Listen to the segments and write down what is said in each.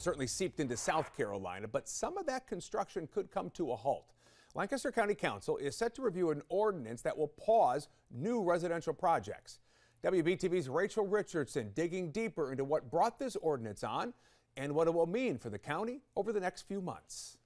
certainly seeped into South Carolina, but some of that construction could come to a halt. Lancaster County Council is set to review an ordinance that will pause new residential projects. WBTV's Rachel Richardson digging deeper into what brought this ordinance on and what it will mean for the county over the next few months.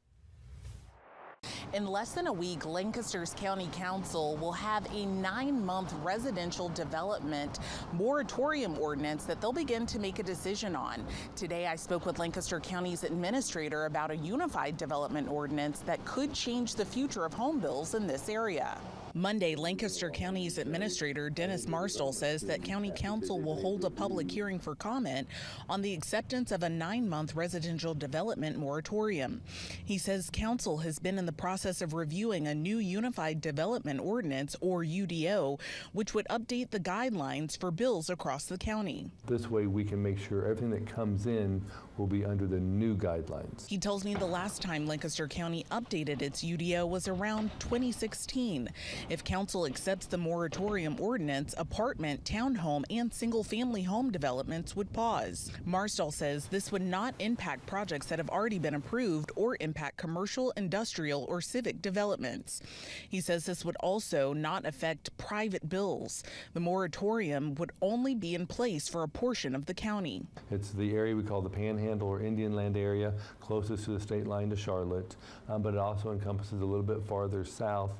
In less than a week, Lancaster's County Council will have a 9-month residential development moratorium ordinance that they'll begin to make a decision on. Today, I spoke with Lancaster County's administrator about a unified development ordinance that could change the future of home bills in this area. Monday, Lancaster County's administrator Dennis Marstall says that County Council will hold a public hearing for comment on the acceptance of a 9-month residential development moratorium. He says Council has been in the process of reviewing a new unified development ordinance, or UDO, which would update the guidelines for bills across the county. This way we can make sure everything that comes in will be under the new guidelines. He tells me the last time Lancaster County updated its UDO was around 2016. If Council accepts the moratorium ordinance, apartment, townhome, and single-family home developments would pause. Marstall says this would not impact projects that have already been approved or impact commercial, industrial, or civic developments. He says this would also not affect private bills. The moratorium would only be in place for a portion of the county. It's the area we call the Panhandle or Indian Land area, closest to the state line to Charlotte, but it also encompasses a little bit farther south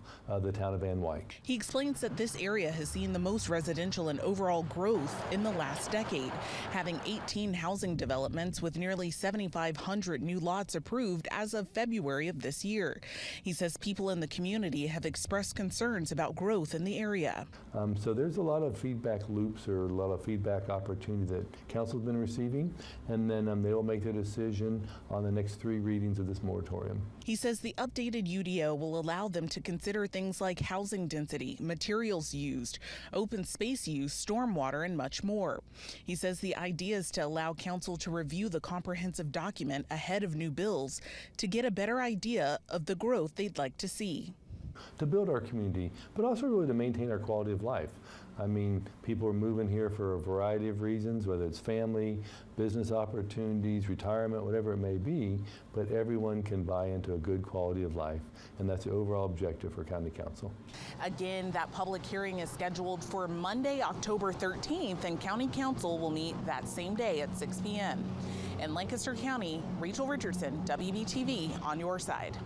the town of Van Wyck. He explains that this area has seen the most residential and overall growth in the last decade, having 18 housing developments with nearly 7,500 new lots approved as of February of this year. He says people in the community have expressed concerns about growth in the area. So there's a lot of feedback loops or a lot of feedback opportunity that Council's been receiving, and then they will make their decision on the next 3 readings of this moratorium. He says the updated UDO will allow them to consider things like housing density, materials used, open space use, stormwater, and much more. He says the idea is to allow Council to review the comprehensive document ahead of new bills to get a better idea of the growth they'd like to see. To build our community, but also really to maintain our quality of life. I mean, people are moving here for a variety of reasons, whether it's family, business opportunities, retirement, whatever it may be, but everyone can buy into a good quality of life, and that's the overall objective for County Council. Again, that public hearing is scheduled for Monday, October 13th, and County Council will meet that same day at 6 p.m. In Lancaster County, Rachel Richardson, WBTV, on your side.